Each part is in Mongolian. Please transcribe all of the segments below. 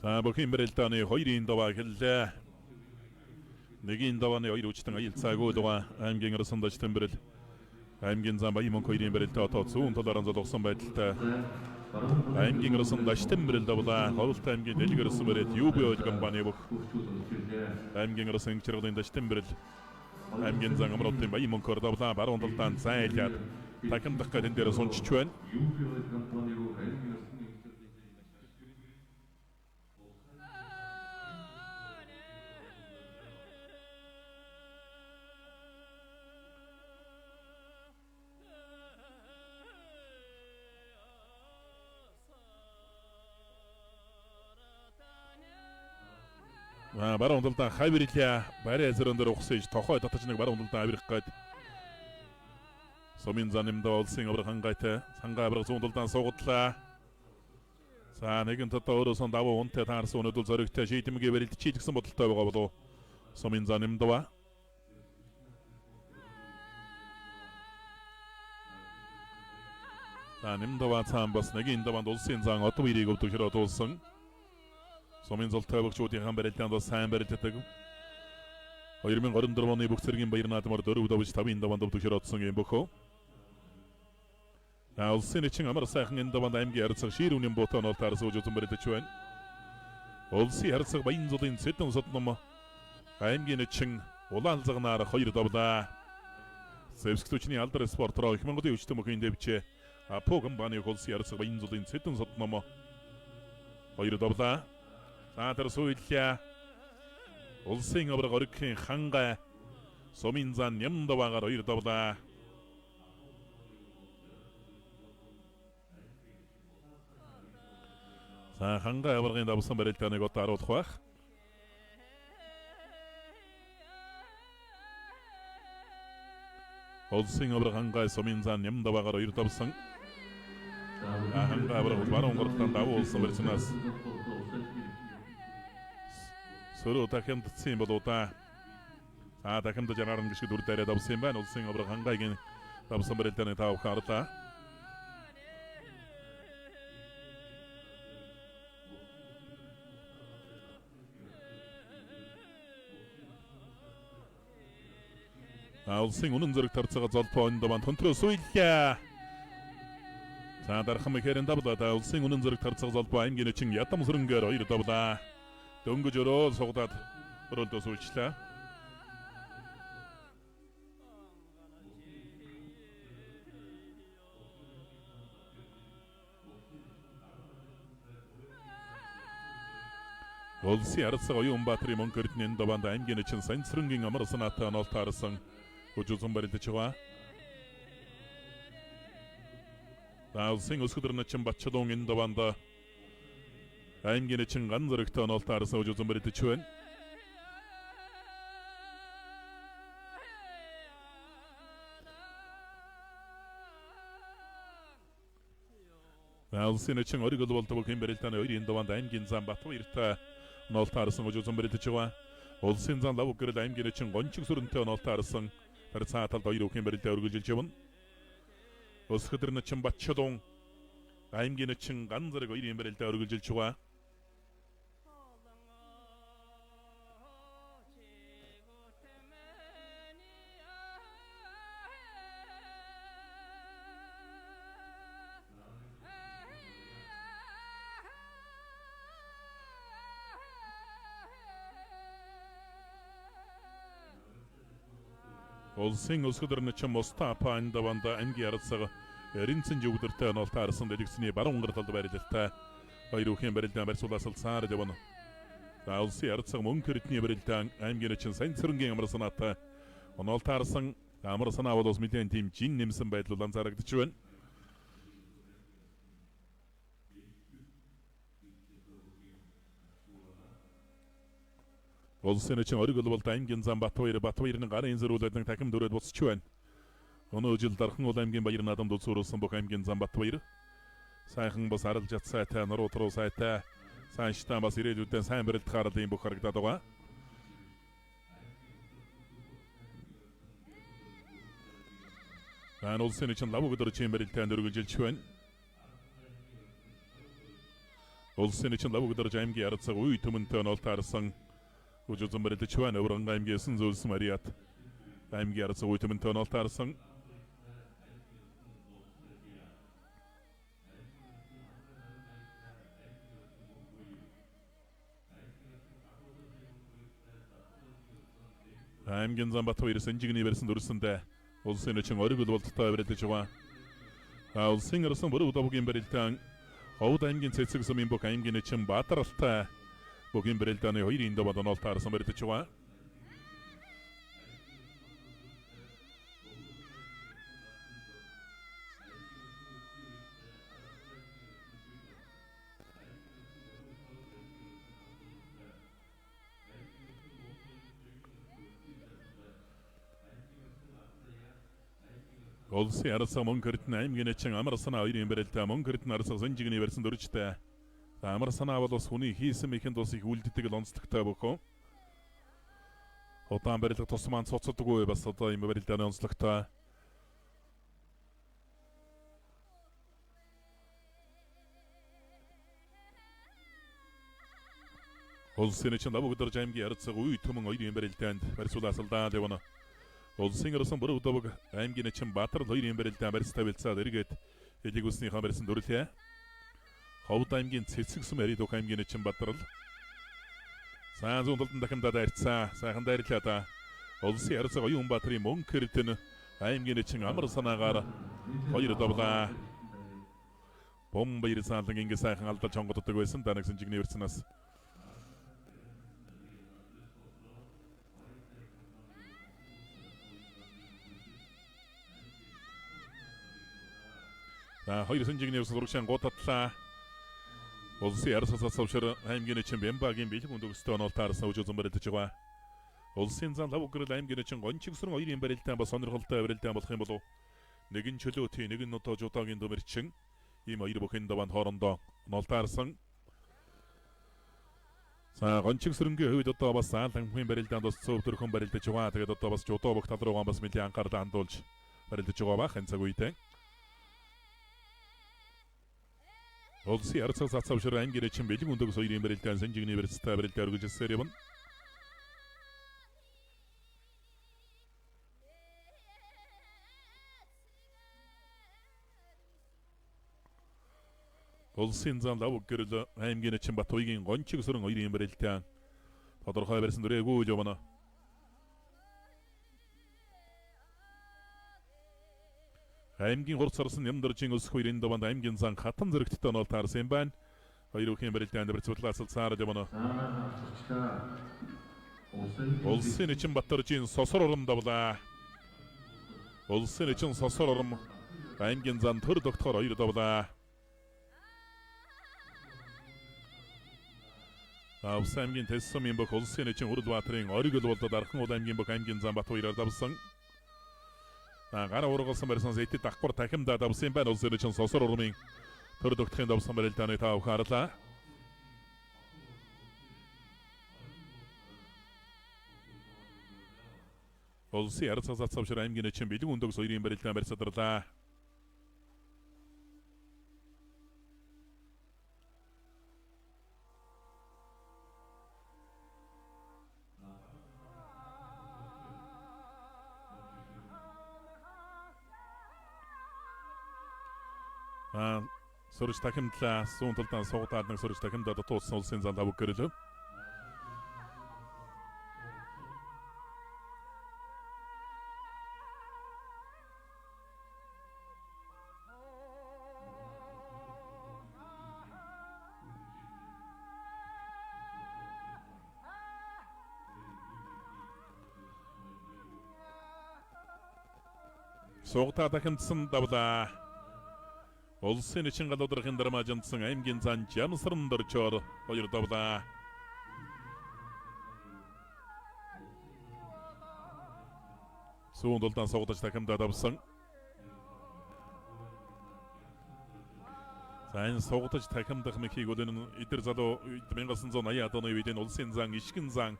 За бүхэн бэрэлдэаны 2-ын даваа хэллээ. 1-ийн давааны 2 үчтэн аялцаагүй дугаа аймгийн арсандаж тэмбэрэл аймгийн зам Баян 2-ийн бэрэлдээ одоо зүүн талаараа зогсон байдалтай аймгийн арсандаж тэмбэрэл давлаа Ховлт аймгийн дэлгэр арсан бэрэл UB ойл компани бүх аймгийн арсан чиргалын даж тэмбэрэл аймгийн зам амралтын Баян 2 давлаа баруун талдаа зайлаад тахимдах гэн дээр сунчч байна. Баруун талдаа хавирлаа барай зэрэндэр ухсаж тохой татаж нэг баруун талдаа авирах гээд Сумын занымдаа олсын аврах хангайтай сангаа аврах зүүн талдаа суугадлаа. За нэгэн татаа өөрөөсөө давуу унтаа таарсан өнөдөл зоригтой шийдэмгээ барилд чийдгсэн бодолтой байгаа болов Сумын занымдаа. За нэмдава цаан бас нэгийн даванд улсын зан отов ирийг өвдөг хэрэг туулсан. Сумын золтой бөгчүүдийн барилдаанд бас сайн барилддаг. 2024 оны бүх цэргийн баяр наадмаар 4 давж 5-ын даванд өвдөг хэрэг отсон юм бөхөө. Улсын эчин амар сайхан энэ даванд аймгийн харьцаг ширүүнийн буутаан олтаар сууж үзэн барилдаж байна. Улсын харьцаг Баян зулын Сэдэн содном аймгийн эчин улаалзагнаар 2 давлаа. Сэвсгтүчний алдар спортроо их Монголын өвчтөн мөхийн дэвчээ Апо компани улсын харьцаг Баян зулын Сэдэн содном 2 давлаа. За тэр сүйдлээ улсын авраг оригхийн хангай Сумын зан нямдаваагаар 2 давлаа. За хангай аврагын давсан барилдааныг одоо харуулах байх. Улсын авраг хангай Сумын зан нямдаваагаар 2 давсан. Хангай авраг баруун гортон давуу улсын барилданаас Сөрөө тахимдсан болоо та. Тахимдаж яраарн гişг дүр дээрээ давсан байна. Улсын авраг хангайгийн давсан барилдааны таав харлаа. Улсын үнэн зэрэг тарцага золбоо энэ даван төнтрөө сүйдлээ. За дархан мэхэрэн давлаа. Улсын үнэн зэрэг тарцага золбоо аймгийн эчин ядам сүрэнгээр 2 давлаа. Дөнгөж өрөө сугадаад өрөөлдөө сүүлчлээ. Улсын харьцаг Оюунбаатарын Монкордны даванд аймгийн эчин Санцрынгийн амар санаатай оноолт харсан хүчүүсэн барилдаж байгаа. Улсын өсгөдөр начин Батчалуун энэ даванд аймгийн эчин ган зэрэгтэй оноолт харсан хүчүүсэн барилдаж байна. Улсын эчин оригол болдог бүхэн барилдааны 2-ын даванд аймгийн зам Батбаяртай оноолт харсан хүчүүсэн барилдаж байгаа. Улсын зан лав гэрэл аймгийн эчин гончиг сүрэнтэй оноолт харсан тэр цаа талд 2 бүхэн барилдаа өргөжүүлж явна. Өсгөдөр начин Батчалуун аймгийн эчин ган зэрэг 2-ын барилдаа өргөжүүлж байгаа. Улсын өсгөдөр начин Мустафа энэ даванд аймгийн харьцаг Ринцэн жүгдөртэй оноолт харсан дэлгэцний баруун гар талд барилдалтай 2 бүхэн барилдаан барьцуулаас цаар явна. Улсын харьцаг Монкордны барилдаан аймгийн эчин Санцрынгийн амар санаатай оноолт харсан амар санаа бол ус мэдэн тийм жин нэмсэн байдал анзаарагдаж байна. Улсын эчин оригол болд аймгийн зам Батбаярны гарын зэрүүлээд тахим дөрөд буцч байна. Өнөө жил дархан ул аймгийн баяр наадамд үзүүлсэн бүх аймгийн зам Батбаяр сайхан бас харалж чадсайтай нуруу туруу сайтай сайн штан бас ирээдүйдээ сайн барилд харуулын бүх харагдаад байгаа. Улсын эчин лав өдөр чим барилдаанд өргөжүүлж байна. Улсын эчин Лавгдарж аймгийн Арцаг үе төмөнтэй онол таарсан Ужузан барилдаж байна. Өврөн аймгийн Сүнзүүлс Мариат аймгийн Арцаг үе төмөнтэй онол таарсан. аймгийн Замбатбаяр Сэнжигний барьсан дүрсэндээ улсын эчин оргил болттой барилдаж байна. Улсын арсан бүрэн удаагийн барилдаан Ховд аймгийн Цэцэг сумын бүх аймгийн эчин Баатаралтай бүгийн барилдааны 2-ын даваад онол таарсан барилдаж байна. Улсын арсан Монкөртн аймгийн эчин Амар санаа 2-ын барилдаа Монкөртн арсан Сэнжигний барьсан дүржтэй. Амар санаа бол бас хүний хийсэн мэхэнд бас их үлддэг л онцлогтой бөхөө. Удаан барилга тусман цоцдоггүй бас одоо юм барилдааны онцлогтой. Улсын эчин Лавгдарж аймгийн Арцаг үе төмөн 2-ын барилдаанд барьсуулаасалдаа дэвнэ. Улсын арсан бүрэн удааг аймгийн эчин Баатар 2-ын барилдаан барьстай бэлцаад эргээд элиг үснийхаа барьсан дүрлээ. Ховд аймгийн Цэцэг сум Аридук аймгийн эчин Баатарл. Сайн зүүн дахимдаад арцсан. Сайхан дайрлаа да. Улсын арсан оюун Баатарын Монкөртн аймгийн эчин Амар санаагаар 2 давлаа. Бомбаяр саалан ингэ сайхан алдаж хонгоддог байсан. Данаг Сэнжигний барьснаас. Хоёр Сэнжигний барьсан урагшаан гутатлаа. Улсын арсаас авшир аймгийн эчин Бямбагийн бэлэг өндөгстэй онол таарсан Ужузан барилдаж байгаа. Улсын зан Лавграл аймгийн эчин Гончигсрын 2-ын барилдаан ба сонирхолтой барилдаан болох юм болов. Нэгэн чөлөөтэй нэгэн нотоо жудаагийн дүмэрчин ийм хоёр бүхэн даванд хоорондоо онол таарсан. Гончигсрынгийн хувьд одоо бас Ааланхмын барилдаанд бас цөв төрхөн барилдаж байгаа. Тэгээд одоо бас жудаа бүх тал руугаа бас нэлийн анхаарлаа хандуулж барилдаж байгаа бах энэ цаг үедээ. Улсын арцаас авшир аймгийн эчин бэлэг өндөгс 2-ын барилдаан Сэнжигний барьцтай барилдаа өргөжсээр явна. Улсын зан Лавграл аймгийн эчин Батбаягийн Гончигсрын 2-ын барилдаан тодорхой барьсан дүрээгүй явна. Аймгийн хурц сарсан Нямдаржийн ус 2-ын даванд аймгийн зан Хатан зэрэгттэй онол таарсан байна. Хоёр бүхэн барилдаанд барьцуулаасалцаар явна. Улсын эчин Батаржийн Сосор орон давлаа. Улсын эчин Сосор орон аймгийн зан Төр доктор 2 давлаа. Улсын аймгийн Тэс сумын бүх улсын эчин Хүрэлбаатарын оргил болдод Архан уул аймгийн бүх аймгийн зан Батбаяр давсан. Гара ургалсан барьсан зэтэд давхар тахимдаа давсан байна. Улсын эчин Сосор ормын Төр докторын давсан барилдааны тав хаарлаа. Улсын арцаас авшир аймгийн эчин бэлэг өндөгс 2-ын барилдаан барьсадарлаа. Сурж тахимдлаа сүүн талдаа суугаад нэг сурж тахимдаа дутуулсан улсын зан Лавграл. Суугаад тахимдсан давлаа. Улсын эчин галуудрахын дармаажандсан аймгийн зан Жамсран дөрчоор 2 давлаа. Сүүн талдаа суугадж тахимдаа давсан. Сайн суугадж тахимдах мэхийг бол энэ эдэр залуу 1980-аад оны үед энэ улсын зан ишгэн зан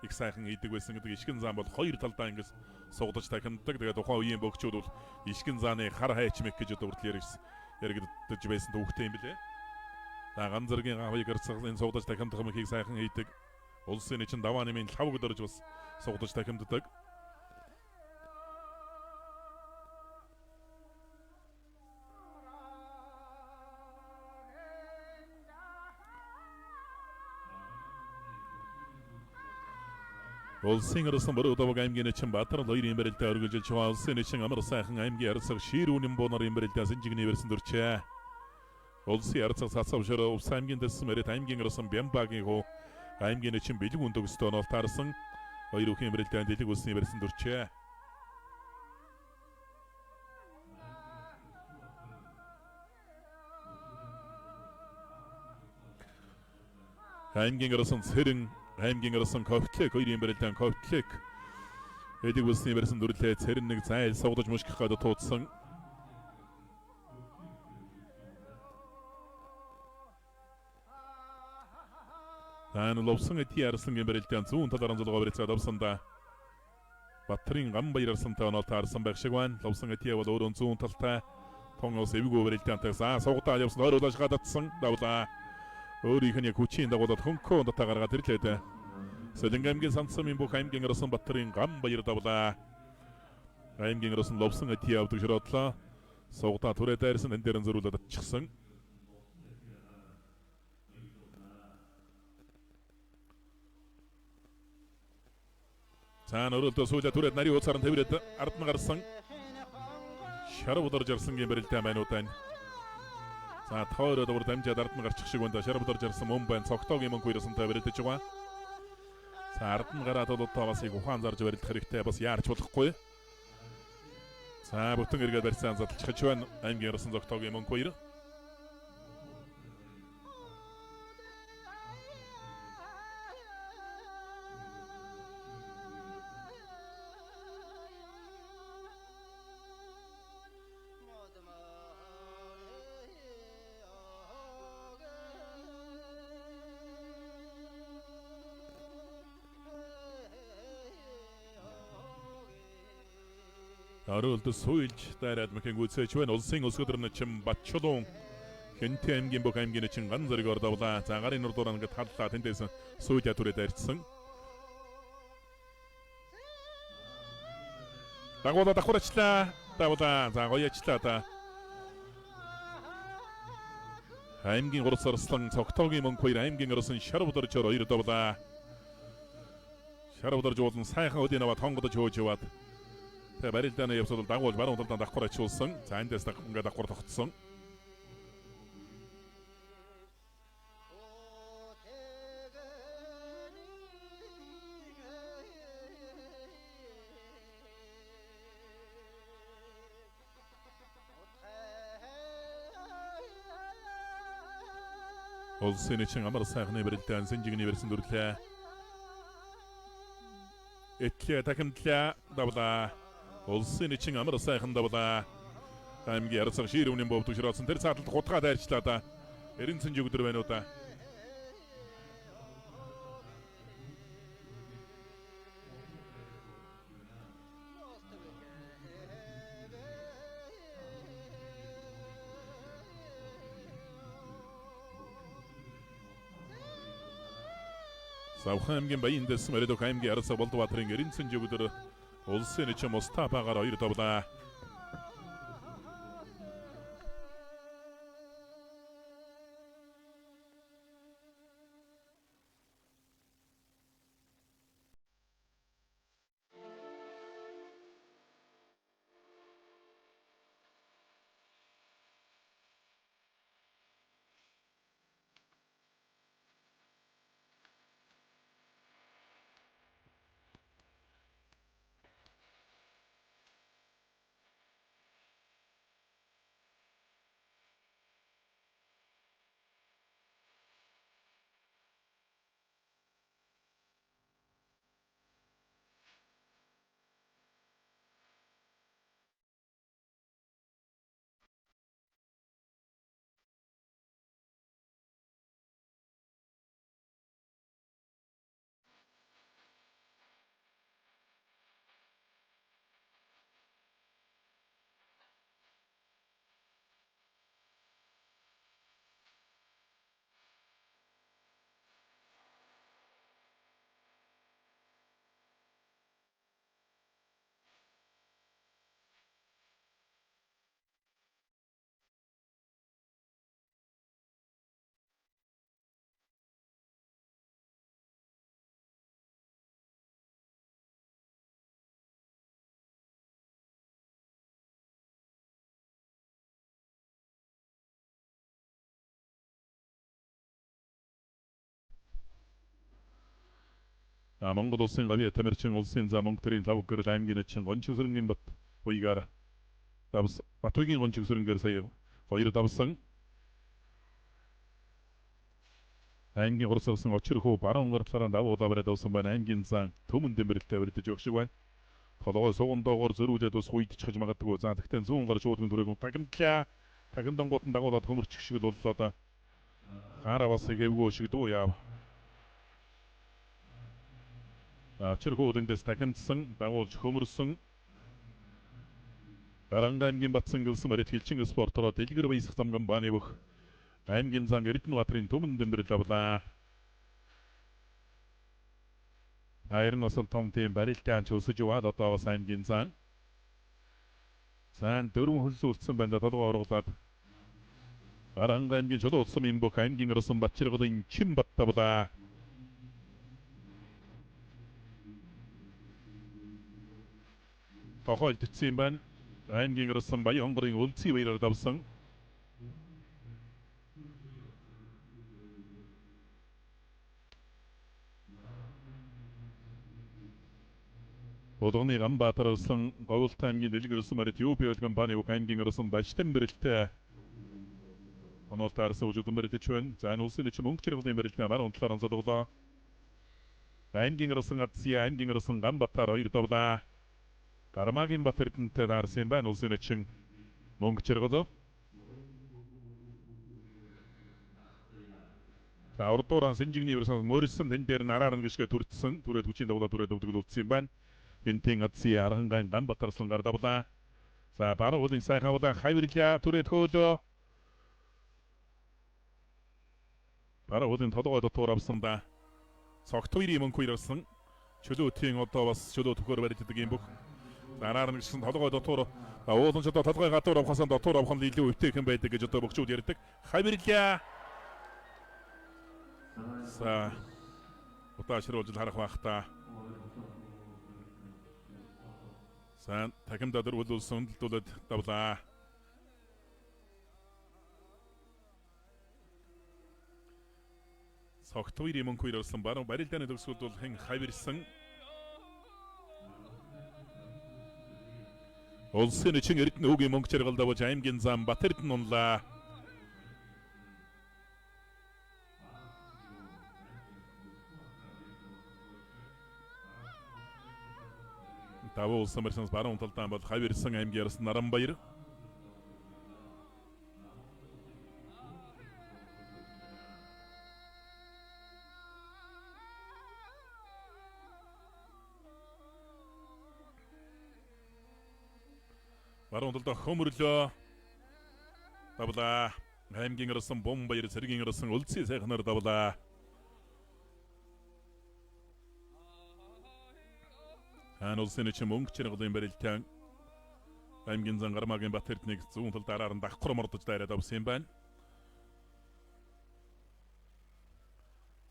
их сайхан хийдэг байсан гэдэг. Ишгэн зан бол 2 талдаа ингэж суугадж тахимддаг. Тэгээд тухайн үеийн богчууд бол ишгэн зааны хар хайч мэх гэж одоо хүртэл яригдж байсан төвхтэй юм билээ. За ганцэргийн авыг гэрцэглэн суудаж дахимдах мөхийг сайхан хийдэг. Улсын эчин даваа нэмийн лавг дөрж бас суудаж дахимддаг. Улсын арсан бородовог аймгийн эчин Баатар хоёрын барилдаа өргөжлж байгаа улсын эчин амар сайхан аймгийн арцаг ширүүнэн бонорын барилдаа сэнжигний версэн дурчээ. Улсын арцаг цацавшроо Увс аймгийн дэсэн мэрэт аймгийн арсан Бямбагийн хуу аймгийн эчин бэлэг үндөгсдөө нол таарсан хоёр үхийн барилдаанд дэлэг улсны версэн дурчээ. аймгийн арсан Цэрэн аймгийн арсан Ковтлек хоёрын барилдаан Ковтлек эдэг улсны версэн дүрлээ Цэрэн нэг зайл суудаж мушгих гадаа туудсан. Таан ловсон эти арслангийн барилдаан зүүн талаар анзуулга барьцаад авсандаа Батрын гам баяр арсантай оноо таарсан байх шиг байна. Ловсон эти бол өөрөө зүүн талтай тонгоос эвгүй барилдаантай саугатаа явсан ойруулж гадатсан давлаа. Өөрийнх нь яг хүчийн дагуулад хөнкөө ондотаа гаргаад ирлээ. Солинг аймгийн Сансамын бүх аймгийн арсан Батрын гам баяр давлаа. Аймгийн арсан ловсон эти авдаг широодлоо. Саугатаа түрээ дайрсан энэ дээрэн зөрүүлээд атчихсан. Цаан өрөлдөө сүүлээ түрээд нарийн уцаар нь тэврээд ард нь гарсан. Шарав ударж арсангийн барилдаан байнуудаа. За тойроод өөр дамжаад ард нь гарчих шиг байна. Шарав ударж арсан мөн байна. Цогтоогийн мөн хоёрсантай барилдаж байгаа. За ард нь гараад болоо бас их ухаан зарж барилдах хэрэгтэй бас яарч болохгүй. За бүтэн эргээд барьсан задлчих байна. Аймгийн арсан цогтоогийн мөн хоёр. Оролд суйлж дайраад мхэн гүйцэж байна. Улсын өсгөдөр чин Батчулуун Хэнтэй аймгийн бүх аймгийн чин ган зэрэг ордовлаа. За гарын нурдуур ингээд таллаа тэндээс сүйдэ түрээд арчсан. Дагуулаа давхарчлаа. Давлаа. За гоё ажиллаа та. Аймгийн урс арслан цогтоогийн мөн хоёр аймгийн орсон Шарав доржоор хоёр давлаа. Шарав дорж уулан сайхан өдийн аваад хонгодож хөөж яваад тэ барилдааны явсал дагуулж баруун талдаа давхар ачуулсан. За эндээс ингээд давхар тогтсон. Улсын эчин амар сайхны барилдаан сэнжигний версэн дүрлээ. Этлээ дахимтлаа давлаа. Улсын эчин амар сайхан давлаа. Аймгийн арцаг ширүүнэн бовд ушраасан тэр цааталд хутгаа дайрчлаа да. Эрен сэнжиг өдөр байна уу да. Савхан аймгийн Баян дэс мөрөдөх аймгийн арцаг Болдбаатарын эрен сэнжиг өдөр улсын эчин Мустафагаар хоёр давлаа. Монгол улсын гавья тамирчин улсын зам Монгол лав гэрэл аймгийн чин гончигсрынгийн бат буйгаар давс Батуйгийн гончигсрынгээр сая 2 давсан аймгийн урсгалсан очир хүү баруун гартлаараа давуу давраад давсан байна. Аймгийн зан төмөн дэмбэрэлтэй барьдаж өгч байна. Толгой сугандоогоор зөрүүлээд ус уйдчихж магадгүй. За тэгтээ 100 гар шуудын түрэг тагнлаа. Тагндангууд нь дагуулад хөмөрчих шиг л боллоо. Хараа бас игэвгүй шиг дуу яав. Очир хүү дэндээс тагнсан дагуулж хөмөрсөн. Баранга аймгийн Батсан гэлсэн барит хилчин спортороо дэлгэр баясах замган бааны бөх. Аймгийн зан Эрдэнэбаатарын төмөн дэмбэрэл авлаа. Айрын осол том тийм барилтын анч өсөж яваад одоо бас аймгийн зан. Сан 4 хөлс үлдсэн байна. Толгой оруулаад. Баранга аймгийн чулуу утсан юм бөх аймгийн Росон Батчиргодын чин баттавлаа. Тохиолд ицсэн байна. Аймгийн Росон Баян хонгорын үлций баяраар давсан. Улганы Ганбаатар улсын Говьлтай аймгийн дэлгэр улсын барит Юпи өлгөн бааны уг аймгийн улсын Баштан бэрэлтэй онолтаарсан үжигдэн баритч байна. За энэ улсын чин мөнгө чиргэлийн барилтаа маань унтлаар онцолголоо. Аймгийн улсын Атсия аймгийн улсын Ганбаатар 2 давлаа. Гармагийн Батэрдэнтэй даарсан байна улсын чин мөнгө чиргэлөө. За урдууран Синжигний версэн мөрсөн тэн дээр нараар нь гიშгэ төрдсөн. Түрээд хүчийн давлаа түрээд өвдөглөлдсөн юм байна. Бинтийн Атсия Арангаан Ганбаатарсан гардавлаа. За баруун хөлний сайхан удаа хайварлаа түрээд хөөлөө. Баруун хөлний толгой дотор авсан да. Цогтойрын мөнгө ирсэн. Чөлөөтийн одоо бас чөлөө төхөр барьдаг юм бүх. Нараар нь гიშгэн толгой дотор уулын ч одоо толгой гадуур авахсан дотор авах нь илүү өвтэйхэн байдаг гэж одоо бөгчүүд ярьдаг. Хайварлаа. За удаа ширүүлж харах байх та. Сан тагимда дөрвөлүүлсэн дэлдүүлээд давлаа. Цогтойрын мөнгө ирсэн баруун барилдааны төгсгөлд бол хэн хайварсан. Улсын чин Эрдэнэ хүүгийн мөнгө чаргалд авч аймгийн зам Батэрдэн унлаа. Давуу улсын барьсан баруун талдаа бол хайварсан аймгийн Росон Наранбаяр. Баруун талдаа хөмөрлөө. Давлаа. Аймгийн Росон Бомбаяр цэргийн Росон Үлций сайхнаар давлаа. Хан улсын чин мөнгө чиргэлийн барилтаа аймгийн зан Гармагийн Батэрднийг зүүн талд араар нь давхар мордож дайраад авсан юм байна.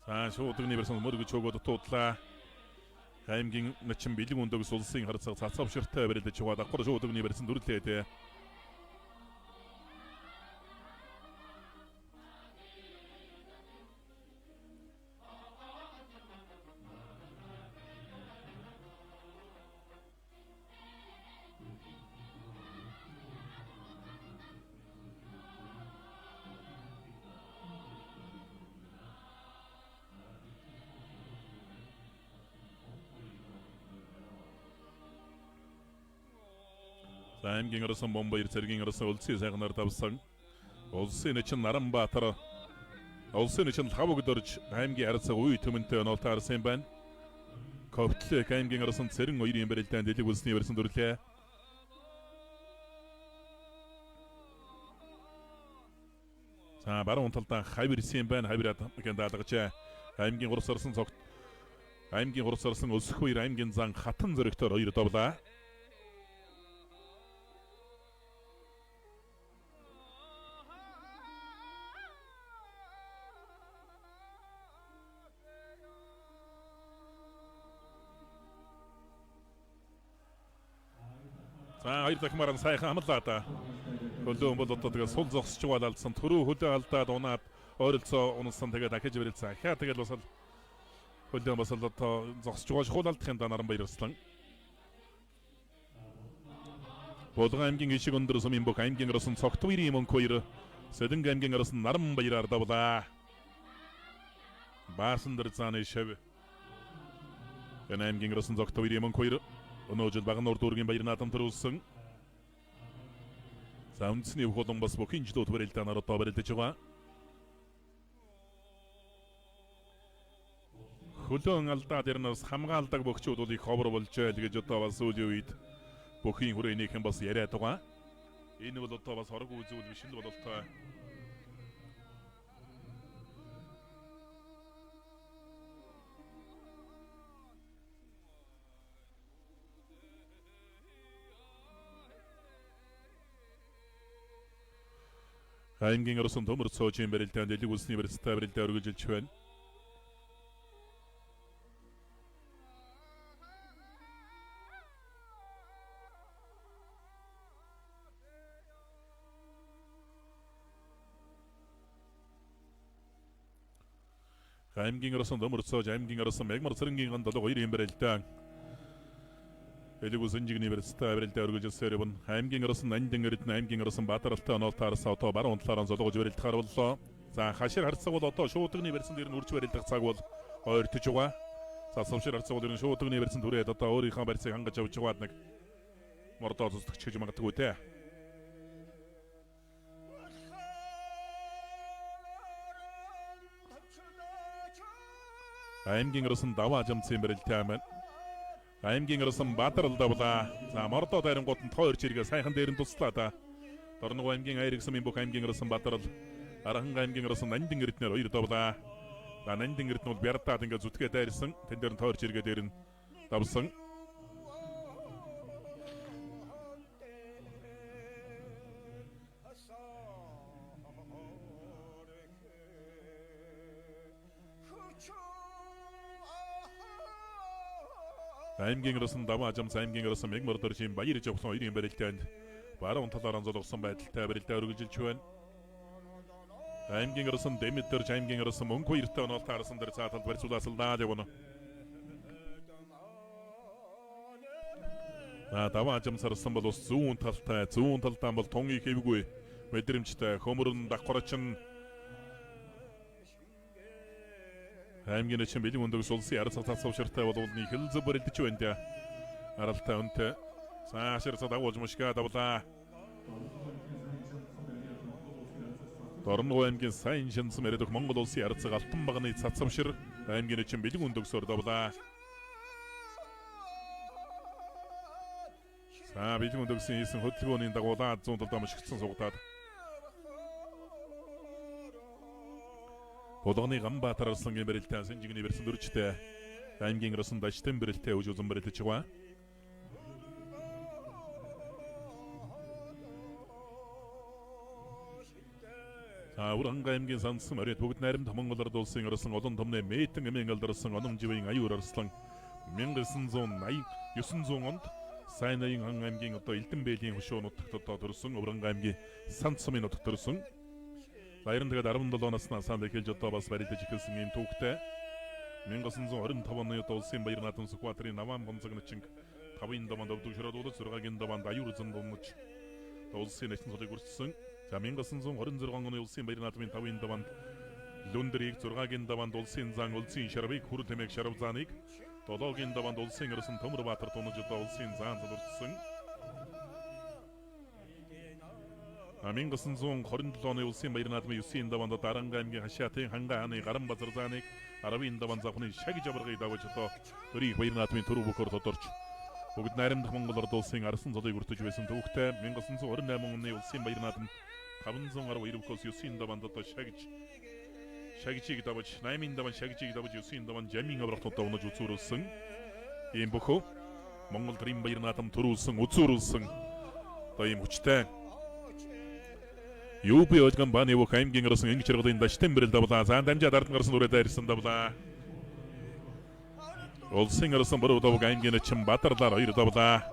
За шуудганы версэн мөргөж өгөөд туудлаа. Аймгийн чин бэлэг өндөгс улсын харцаг цацавширтай барилдаж байгаа давхар шуудганы версэн дүрлээд. Аймгийн Росон Бомбаяр цэргийн Росон Үлций сайхнаар давсан. Улсын чин Наранбаатар улсын чин хавг дөрж аймгийн харцаг үе төмөнтэй онолтой харсан байна. Ковтлэг аймгийн Росон цэрэн хоёрын барилдаан дэлэг үлсний барьсан дүрлээ. За баруун талдаа хайварсан байна. Хайвараад даалгаж аймгийн урс орсон цогт аймгийн урс орсон өсөх үер аймгийн зан хатан зөрөгтөр 2 давлаа. За хоёр захимаар сайхан амлаа да. Хөлөө бол одоо тэгээ сул зогсож байгаа алдсан. Төрөө хөлөө алдаад унаад ойролцоо унасан тэгээ дахиж барилцсан. Ахаа тэгэл бас Хөлөө бас л одоо зогсож байгаа шуулалтын данаран баярлсан. Болон аймгийн ишиг өндөр сумын бүх аймгийн арсан цогтвэрийн мөнхөөр Сэдэнг аймгийн арсан наран баяраар давлаа. Баасан дээр цааны шав. Энэ аймгийн арсан цогтвэрийн мөнхөөр өнөөдөр багнуур дүүргийн баяр наадам төрүүлсэн. Саундсны хөлөн бас бүх инжлүүд барилдаа наруудаа барилдаж байгаа. Хөлөн алдаа дэрнээс хамгаалдаг бөхчүүдийг ховор болжээ гэж одоо бас үйл үед бүхийн хүрээнийхэн бас яриад байгаа. Энэ бол одоо бас хорог үзүүл биш л бололтой. Аймгийн арсан төмөр цоочийн барилдаанд элэг улсны барилдаа барилдаа өргөжлж байна. Аймгийн арсан төмөр цоож аймгийн арсан мегмар цэрэнгийн гандал 2 барилдаа элэг улсын жигний барилдаа барилдаа өргөжлсээр бун аймгийн арсан андин эрдэнэ аймгийн арсан баатаралтай оноолтаарс одоо баруун талаараа золгож барилдахаар боллоо. За хашир харцаг бол одоо шуудагны барьсан дээр нь үрж барилдах цаг бол ойртож байгаа. За сувшир харцаг бол шуудагны барьсан түрээд одоо өөрийнхөө барьцыг хангаж авч байгаад нэг мордоо цуцдагч гэж магадгүй те. Аймгийн арсан даваа жамцын барилдаа маань аймгийн арсан баатарал давлаа. За мордоо дайрангууд нь тоо ирж иргээ сайхан дээр нь туслаа да. Дорногов аймгийн Айрэг сумын бүх аймгийн арсан баатарал Аранхан аймгийн арсан Нандин эрдэнээр 2 давлаа. За Нандин эрдэнэ бол бярдаад ингээ зүтгээ дайрсан. Тэн дээр нь тоо ирж иргээ дээр нь давсан. Аймгийн арсан даваа жамц аймгийн арсан мегмар дөржийн баяр жавхлан 2 барилдаанд баруун талаараа золгосон байдалтай барилдаа өргөжлж байна. Аймгийн арсан Дэмэдэрж аймгийн арсан мөнхөө эртээ оноолт арсан дээр цаатал барьцуулаасалдаа явна. Даваа жамц арсан бол ус зүүн талтай зүүн талдаа бол тунгийн хэвгүй мэдрэмжтэй хөмөрн давхарчин аймгийн чин бэлэн өндөгс улсын арцаг тасвширтай болуулны хэлзэ барилдаж байна. Аралтай өнтэй цаашир дагуулж мушгаа давлаа. Дорногов аймгийн сайн шинсэн мэрэгдэх Монгол улсын арцаг алтан багны цацамшир аймгийн чин бэлэн өндөгсөөр давлаа. За бэлэн өндөгсөн хийсэн хөдөлгөөний дагуулаа 100 талдаа мушигдсан сугатаад Болгоны Ганбаатар арсан барилдаа Сэнжигний барьсан дөржтэй аймгийн арсан Даштан барилдаа үж узан барилдаж байгаа. Уранга аймгийн Сансан мөрөд бүгд найрамд Монгол ард улсын арсан олон томны Мэтэн эмийн алдарсан оном живийн аюур арслан 1989 онд сайн аян хан аймгийн одоо Элдэн бэлийн хөшөө нутагт одоо төрсөн Уранга аймгийн Сант сумын нутагт төрсөн Баярын тэгээд 17 наснаас ханаа эхэлж одоо бас барилдаж эхэлсэн юм түүхтэй 1925 оны улсын баяр наадам Сүхбаатарын Наваан гомцог начин 5-ын даванд өвдөгшрөөд улс 6-гийн даванд аюур зэн дунаж улсын нэгэн цолыг үрчсэн. За 1926 оны улсын баяр наадмын 5-ын даванд Лүндрийг 6-гийн даванд улсын зан улсын шарвыг хүр тэмээг шарв зааныг 7-гийн даванд улсын арсан Төмөрбаатар дунаж одоо улсын заан залурдсан. 1927 оны улсын баяр наадмын 9-ийн даванд Даранга аймгийн Хашаатын Ханга хааны Гаран базар зааныг 10-ийн даванд завхны шагж аваргыг давж одоо төрийн баяр наадмын төрөв бөхөр тодорч бүгд найрамдах Монгол ард улсын арсан цолыг үртэж байсан түүхтэй 1928 оны улсын баяр наадам 512 бөхөөс 9-ийн даванд одоо шагжийг давж 8-ийн даванд шагжийг давж 9-ийн даванд жамин аврагтуудаа унаж үзүүлсэн ийм бөхөө Монгол төрийн баяр наадам төрүүлсэн үзүүлсэн одоо ийм хүчтэй Юуби олгон баны бүх аймгийн арсан ингэ чиргалын Даштан барил давлаа. Заан дамжаад ард гарсан үрээд ирсэн давлаа. Улсын арсан баруун давг аймгийн чин Баатарлаар 2 давлаа.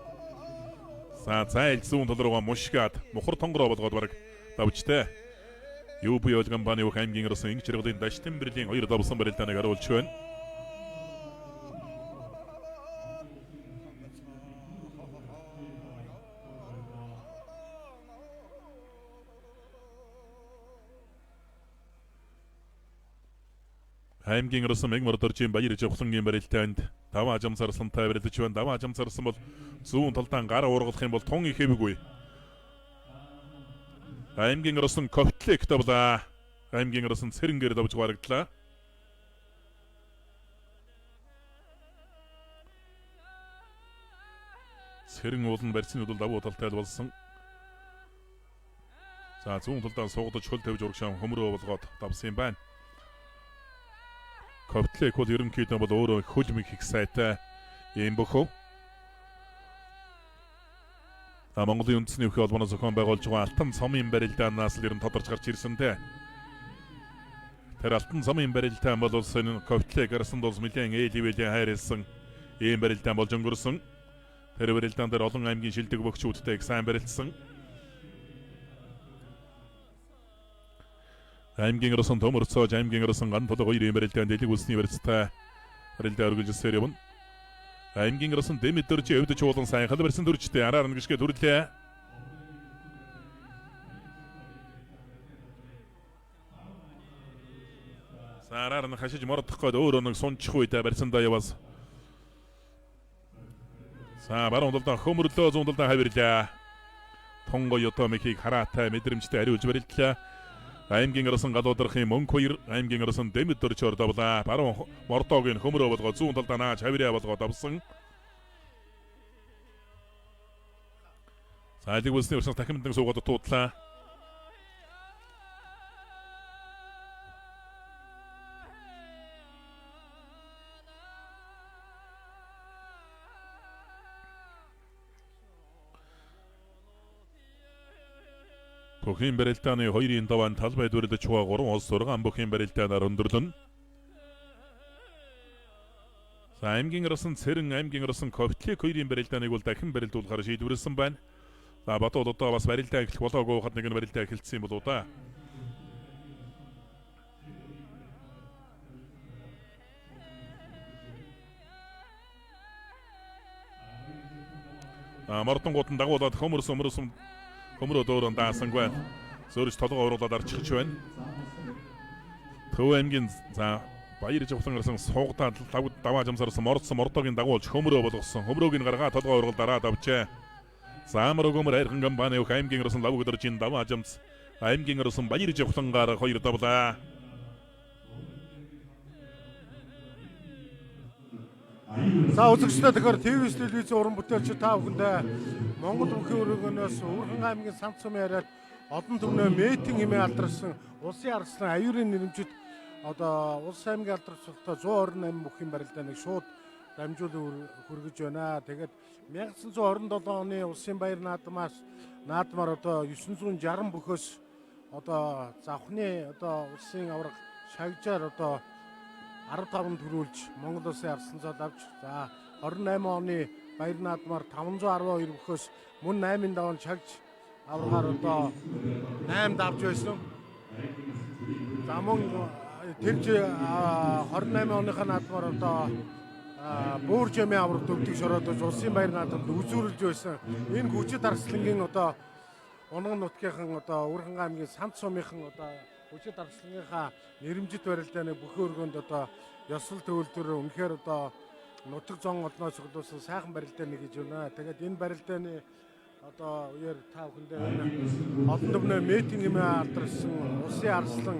Зайл зүүн тал руугаа мушгаад мухар тонгороо болгоод бараг давжтэй. Юуби олгон баны бүх аймгийн арсан ингэ чиргалын Даштан барилийн 2 давсан барилдааныг харуулж байна. Аймгийн Росон Мэгмордоржийн баяр жавхлангийн барилтанд даваа жамсарсантай барилдаж байна. Даваа жамсарсан бол зүүн талдаа гар уургалах юм бол тун ихэвгүй. Аймгийн Росон Ковтлек тавлаа. Аймгийн Росон Цэрэнгээр давж барагдлаа. Цэрэн уулын барьцны удал давуу талтай болсон. За зүүн талдаа суугдаж хөл тавьж урагшаан хөмрөө болгоод давсан юм байна. Ковтлек бол ерөнхийдөө бол өөрөө хөлмиг их сайтай юм бөхөө. Монголын үндэсний өхөө холбооны зохион байгуулж байгаа Алтан цомын барилдаанаас л ер нь тодорч гарч ирсэнтэй. Тэр Алтан цомын барилдаан бол улсын Ковтлек гарсан дус нэлээд ээливэлийн хайрлсан ийм барилдаан болж өнгөрсөн. Тэр барилдаан дээр олон аймгийн шилдэг бөхчүүдтэй их сайн барилдсан. Аймгийн Росон төмөрцөөж аймгийн Росон ган толгой хоёрын барилдаан дэлэг үлсний барьцтай барилдаа үргэлжилсээр явна. Аймгийн Росон Дэмэдэржи өвдөж уулан сайн хал барьсан төрчтэй араар нь гიშгэ төрлөө. Сараар нь хашиж мордох гээд өөрөө нэг сунчих үедээ барьсандаа яваас. За баруун талдаа хөмөрлөө зүүн талдаа хавирлаа. Тонгой ото мехийг хараатай мэдрэмжтэй ариулж барилдлаа. Аймгийн Росон гадуудрахын мөнх хоёр аймгийн Росон Дэмэдэрж ордовлаа. Баруун мордоог нь хөмрөө болгоод зүүн талдаа нааж хавираа болгоод авсан. Сайлиг үлсний өрсөн дахин мэдэн суугаад туудлаа. Бүхийн барилдааны 2-ын даваан талбай дүрлэж байгаа 3 улс 6 бүхийн барилдаанаар өндөрлөн. За аймгийн Росон Цэрэн аймгийн Росон Ковтлек 2-ын барилдааныг бол дахин барилдуулахаар шийдвэрлсэн байна. За Батууд одоо бас барилдаа эхлэх болоогүй хад нэг нь барилдаа эхэлсэн юм болоо да. Мордонгууд нь дагуулад хөмрөө дөөрөн даасангүй. Зөрж толгой уруулаад арчихж байна. Төв аймгийн за баяр жавхлан гарсан суугдаад даваа жамсарсан мордогийн дагуулж хөмрөө болгосон. Хөмрөөг нь гаргаа толгой уруулаад дараад авчээ. Заамар өгөмөр хайрхан гамбаны өх аймгийн Росон лав өдөржин даваа жамс аймгийн Росон баяр жавхлангаар 2 давлаа. За үзэгчдээ тэгэхээр ТV телевизийн уран бүтээлч та бүхэндээ Монгол бүхий өрөөгөөс Уурхан аймгийн Сант Сумын яриад одон түмнээ мэтийн хэмээн алдарсан улсын арслан аюурын нэрэмжит одоо улс аймгийн алдаршилтаа 128 бүхийн барилдааныг шууд дамжуулан хүргэж байна. Тэгээд 1927 оны улсын баяр наадмаар одоо 960 бөхөөс одоо завхны одоо улсын авраг шагжаар одоо 15 төрүүлж Монгол улсын арслан цол авч за 28 оны баяр наадмаар 512 бөхөөс мөн 8-ын даван шагж аврагаар одоо 8 давж байсан. За мөн тэрж 28 оныхаа наадмаар одоо буур жимийн авраг төвдөг шороодож улсын баяр наадамд үзүүлж байсан. Энэ хүчит арслангийн одоо Унган нутгийнхан одоо Уурхан аймгийн Сант Сумынхан одоо хүчит арслангийнхаа нэрэмжит барилдааны бүхэн өргөнд одоо ёсол төвлөрөөр үнэхээр одоо нутаг зон олноос цуглуулсан сайхан барилдааны гэж байна. Тэгээд энэ барилдааны одоо үеэр та бүхэндээ олон түмнээ мэтийн хэмээн алдарсан улсын арслан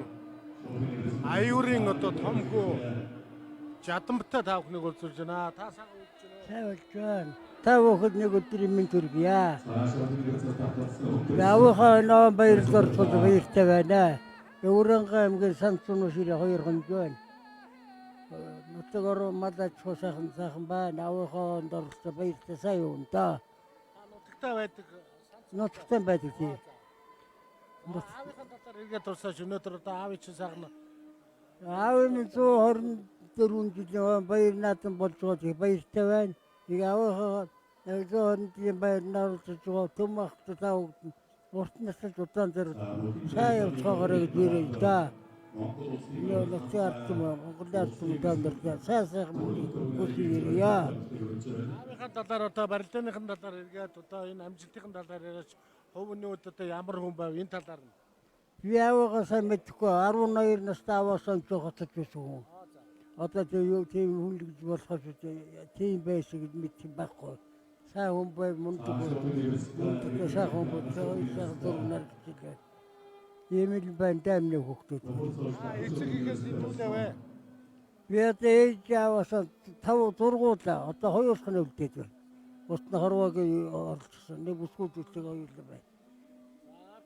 аюурын одоо том хүү жадамтай та бүхнийг уулзуулж байна. Та сайн уулзж байна. Сайн болж байна. Та бүхэд нэг өдрийн минь төргийа. Явахаа нөө баярлалаар тул баяртай байна. Уурхан аймгийн Сант Сумын ширээ 2 хоног байна. Нутгаар малаж сайхан байна. Авахаа орлоо баяртай сайн юм да. Нутагтай байдаг. Нутагтай байдаг тий. Аавынхаа дотор иргэд тусаач өнөөдөр одоо аавын чинь сайхан. Аав минь 124 жилийн баяр наадам болж байгаа баяртай байна. Нэг авахаа нэг баяр наадам зөө төмөхтэй таа урт настай удаан дээр сайн явж байгаараа гэж ирээ да. Нөө Монголын ардмын сайхан бүхийрээ. Аавынхаа талаар одоо барилдааныхан талаар иргээд одоо энэ амжилтын талаар яриач хувийн одоо ямар хүн байв энэ талаар нь. Би аваагаа сайн мэдхгүй 12 настай аваасаа жоохотож байсан хүн. Одоо тийм хүлэгж болохоос тийм байсан гэж мэдсэн байхгүй. Сайн хүн бай мундаг сайхан хүн сайхан дурнаар гэж. Ийм л байна даймны хүүхдүүд. Эцэгийнхээс хэдүүлээ вэ? Би одоо ээж аваасаа 5 дургуулаа. Одоо 2 хан өвдөд байна. Бус нь хорвоогийн оролцсон. Нэг бүсгүүдтэй хоёулаа байна.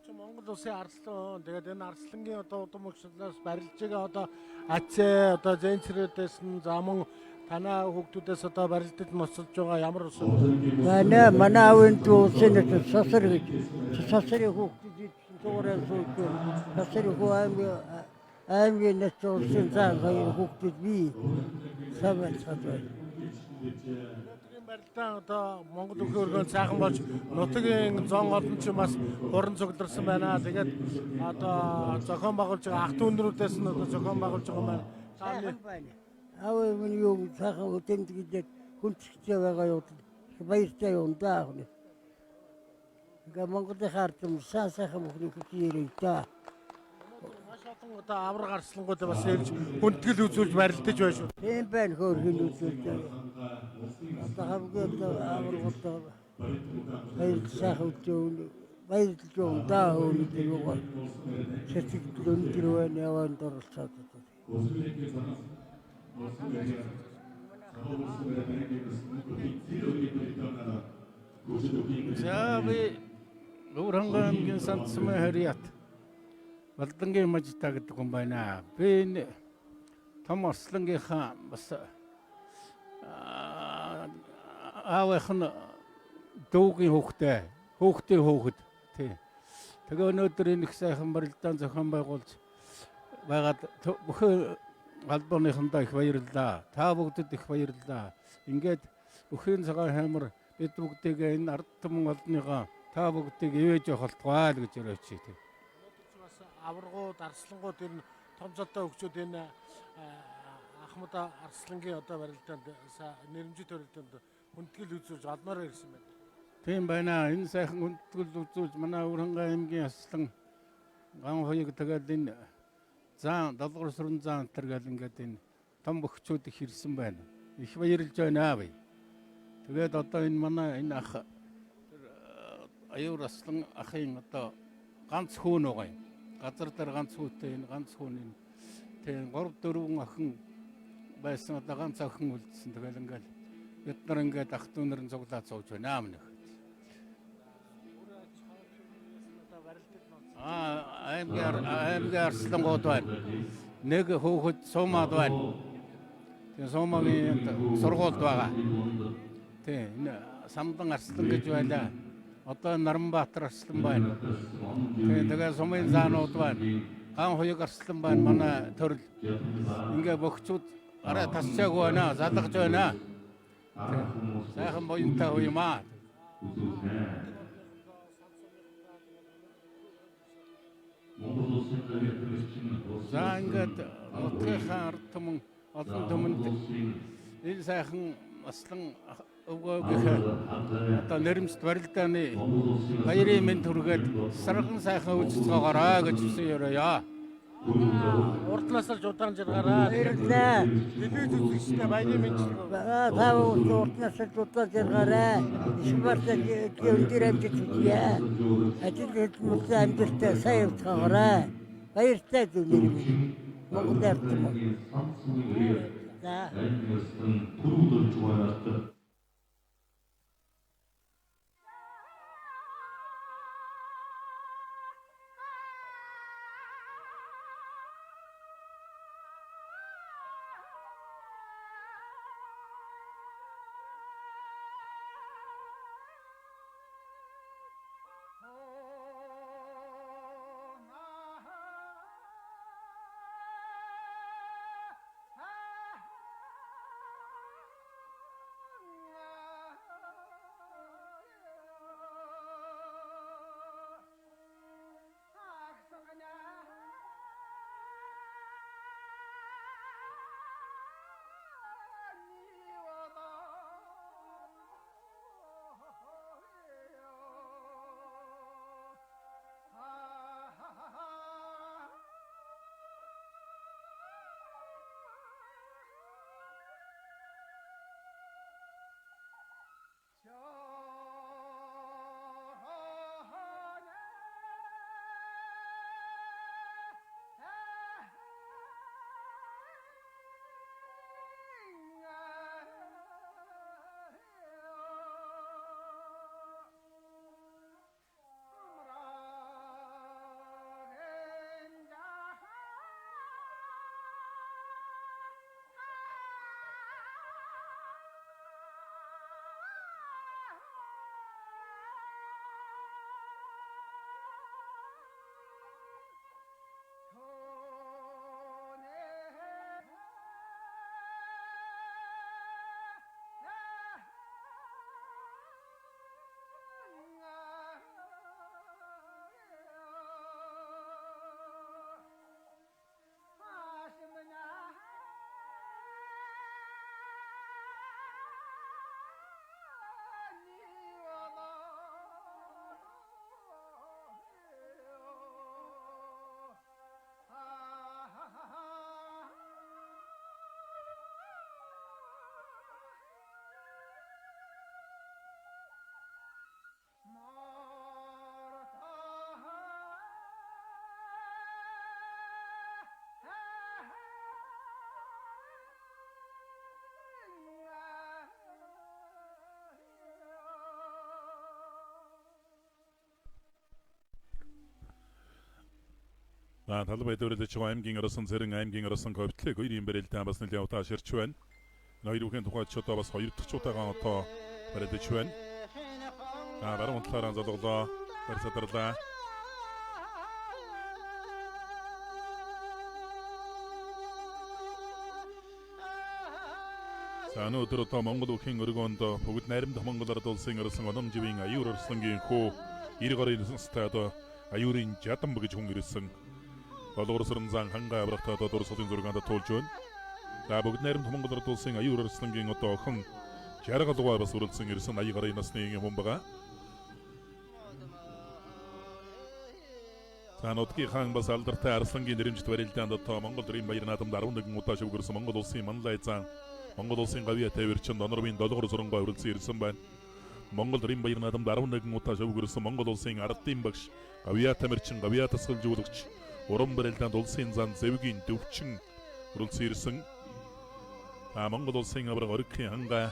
Чи Монгол улсын арслан. Тэгээд энэ арслангийн одоо удам өгшлөөс барилж байгаа одоо ацээ одоо зэнцрүүдээс нь замун танаа хүүхдүүдээс одоо барилдад ноцолж байгаа ямар ус вэ? Манай аавын дүү улсын сосор гэж. Сосорын хүүхдүүд зураг сууж. Сосорын хүү аймгийн нэт улсын зан хүүхдүүд би самбайцаад байна. Барилдаан одоо Монгол өхөө өргөн цаахан болж нутгийн зон олон ч бас хуран цугларсан байна. Тэгээд одоо зохион байгуулж байгаа ах дүүнрүүдээс нь одоо зохион байгуулж байгаа маань. Сайхан байна. Аав минь юу сайхан өтөнд гэдэг хүнчтэй байгаа юу. Баяртай юм даа. Ингээ Монголын хартам сайхан мөхний хүчээр та. Маш олон одоо авраг арслангууд бас ирж хүндэтгэл үзүүлж барилдаж байна шүү. Тийм байна хөөрхөн үзүүлж байгаа. Одоо хамгийн аврагууд баяр сайхан үтэн баярлж юм даа өнөдөр юу. Сэтгэл өндөр байна яванд оролцоод. За би Өвөрхангамгийн Сандсмын хариат Балдангийн мажта гэдэг хүн байна. Би энэ том арслангийнхаа бас аавынх нь дүүгийн хүүхдийн хүүхэд тий. Тэгээ өнөөдөр энэ их сайхан барилдаан зохион байгуулж байгаад бүхэн албаныхандаа их баярлалаа. Та бүгдэд их баярлалаа. Ингээд бүхэн цагаан хаймар бид бүгдийг энэ ард түмэн олныгаа та бүгдийг ивэж явах болтугай л гэж өрөөч тий. Бас аврагууд, арслангууд энэ том золтой өгчүүд энэ Ахмад арслангийн одоо барилдаанд нэрмжит барилдаанд хүндэтгэл үзүүлж олноор ирсэн байна. Тийм байна. Энэ сайхан хүндэтгэл үзүүлж манай Өвөрхангай аймгийн аслан ган хоёрыг тэгээд энэ заан долгор сүрэн заан тэргээл ингээд энэ том бөхчүүд их ирсэн байна. Их баярлж байна бай. Тэгээд одоо энэ манай энэ ах аюур аслан ахын одоо ганц хүүн байгаа юм. Газар дээр ганц хүүтэй энэ ганц хүүн энэ тийм 3-4 охин байсан одоо ганц охин үлдсэн. Тэгэл ингээд бид нар ингээд ах дүүнэр нь цуглаад сууж байна амнах. Аймгийн арслангууд байна. Нэг хүүхэд суумаад байна. Тэгээ суумагийн сургуульд байгаа. Тэ энэ Самдан арслан гэж байлаа. Одоо Наранбаатар арслан байна. Тэгээ сумын заанууд байна. Ган хоёрог арслан байна манай төрөл. Ингээ бөхчүүд арай тасчаагүй байна. Залгаж байна. Сайхан боёнтой хуймаа. За ингээд нутгийн ард түмэн олон түмэнд энэ сайхан аслан өвгөөгийнхээ одоо нэрмжт барилдааны баярын мэнд хүргээд сарган сайхан үйлчлэгээрээ гэж хүсэн өрөөё. Урдлаас л удаан жаргаараа. Баярлалаа. Телевиз үзэгчтэй баярын мэндчилгээ. Та уртнаас л удаа жаргаарай. Ишмартай өндөр амжилт хүсье. Ажил хөдөлмөртэй амжилттай сайн явуулаарай. Баяртай зүнэр. Монгол ард юм. За. талбай дэврэлж байгаа аймгийн арсан зэрэг аймгийн арсан говтлэг хоёрын бэрэлдээ бас нэлийн удаа ширч байна. Хоёр бүхэн тухайд ч одоо бас хоёр дахь удаагаа одоо барьж байна. Баруун талаараа залглоо. Барсадарлаа. Өнөөдөр одоо Монгол бүхэн өргөөнд бүгд найрамдах Монгол ард улсын арсан оном живийн аюур арслангийн хөө 90 гаруй настай одоо аюурын жадан гэж хүн ирсэн. Боловсрон зан хангаа аврахтаа одоо дурсгалын зургаанд туулж байна. За бүгд найрамдах Монгол ард улсын аюур арслангийн одоо охин 60 галуугаар бас уралсан ирсэн 80 гаруй насны хүн байгаа. Нутгийн хаан бас алдартай арслангийн нэрэмжт барилдаанд одоо Монгол төрийн баяр наадамд 11 удаа шивгэрсэн Монгол улсын манлай зан Монгол улсын гавья тавирчин Донорвын долгор зурангой уралсан ирсэн байна. Монгол төрийн баяр наадамд 11 удаа шивгэрсэн Монгол улсын ардын багш гавья тамирчин гавья тасгалжуулагч уран барилдаанд улсын зан зэвгийн дөвчин уралсан ирсэн. Монгол улсын авраг оригхийн хангаа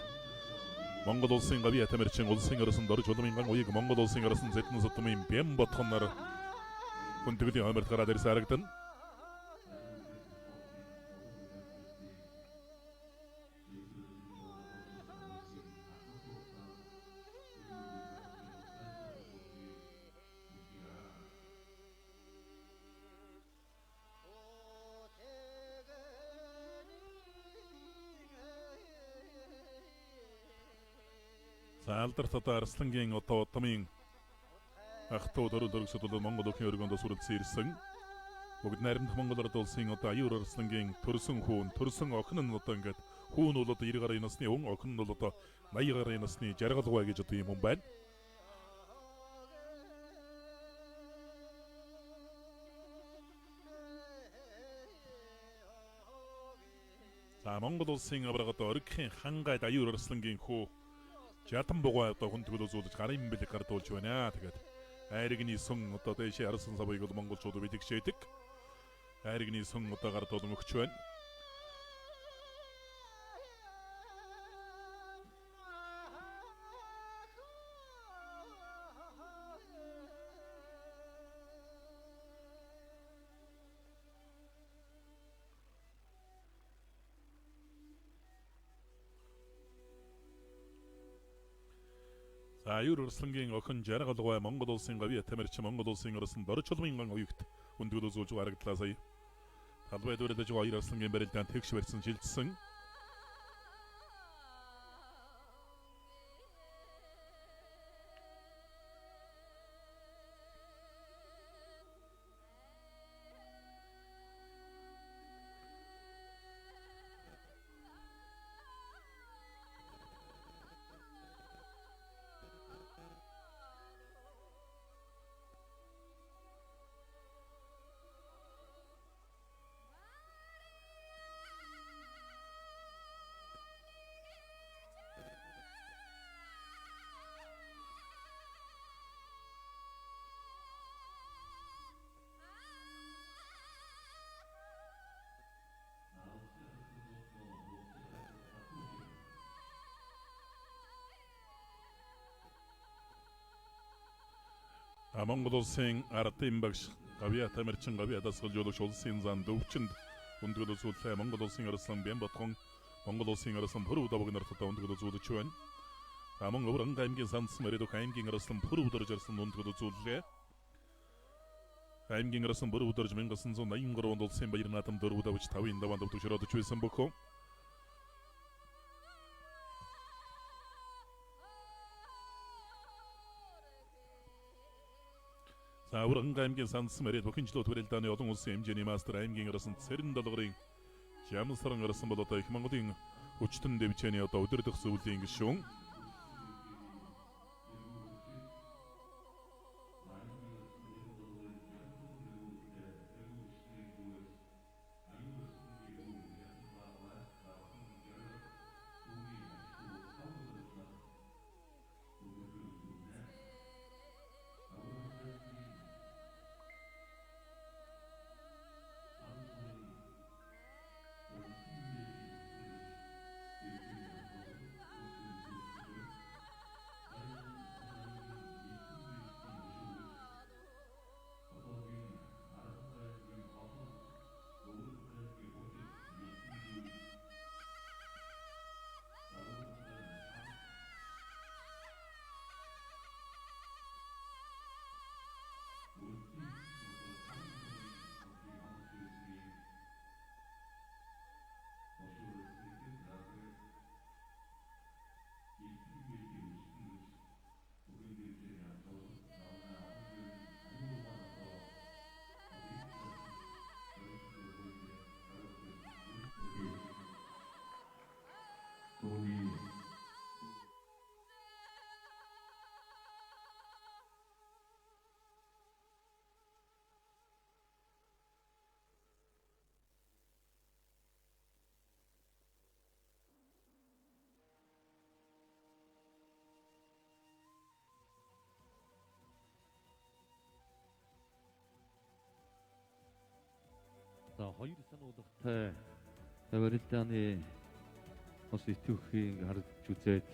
Монгол улсын гавья тамирчин улсын арсан дорж улмын уяг Монгол улсын арсан зэтэн сутмын бэм ботхоноор хүндэтгэлийн хойморт гараад ирсэн харагдана. Алдарт одоо арслангийн одоо удмын ахтуу дөрөлсөд бол Монгол өхний өргөнд суралцсан ирсэн. Бүгд найрамдах Монгол ард улсын одоо аюур арслангийн төрсөн хүүн, төрсөн охин нь одоо ингээд хүүн бол одоо 90 гаруй насны хүн, охин нь бол одоо 80 гаруй насны жаргалгүй гэж одоо юм хүн байна. За Монгол улсын авраг одоо оригхийн хангайд аюур арслангийн хүү Жатан бугаа одоо хүндгэл үзүүлж гарын бэлэг гардуулж байна. Тэгээд айргны сүн одоо дэшээ харсан савыг бол монголчууд бэлэгшээдэг. Айргны сүн одоо гардуулан өгч байна. Аюур арслангийн охин жаргалгүй Монгол улсын гавья тамирчин Монгол улсын арсан дорж улмын уягт хүндгэл үзүүлж харагдлаа сая. Талбай дэврэлж байгаа аюур арслангийн барилдаанд тэгш барьсан шилжсэн. Монгол улсын ардын багш гавья тамирчин гавья дасгалжуулагч улсын зан дөвчөнд хүндгэл үзүүлээ. Монгол улсын арсан бян ботхон Монгол улсын арсан пүрэв давг нарт одоо хүндгэл үзүүлж байна. Мөн Өврөнг аймгийн Сандс мөрөдөх аймгийн арсан пүрэв дөрж арсан хүндгэл үзүүллээ. Аймгийн арсан пүрэв дөрж 1983 онд улсын баяр наадам 4 давж 5-ын даваанд төвшөрөдөж байсан бөхөө. Өврөнг аймгийн Сандс мөрөд бохинчлууд хүрээлдааны олон улсын хэмжээний мастер аймгийн арсан цэрэн долгорын Жамсаран арсан бол одоо их Монголын хүчтэн дэвчээний одоо өдөр дэх сүүлийн гишүүн. хоёр сануулгатай тавирилдааны бас итгэхийн харж үзээд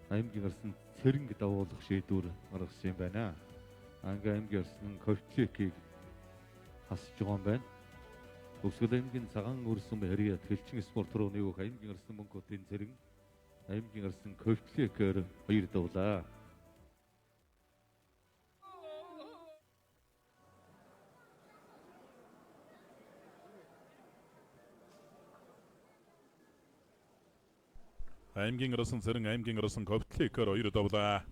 аймгийн гарсан цэрэнг давуулах шийдвэр гаргасан юм байна. Аймгийн гарсан Ковтликийг хасж байгаа юм байна. Өсгөл аймгийн цагаан өрсөн харьяа тэлчин спорт руу нэг аймгийн гарсан Монголын цэрэн аймгийн гарсан Ковтликээр хоёр давлаа. аймгийн гарсан цэрэн аймгийн гарсан Ковтликээр хоёр давлаа.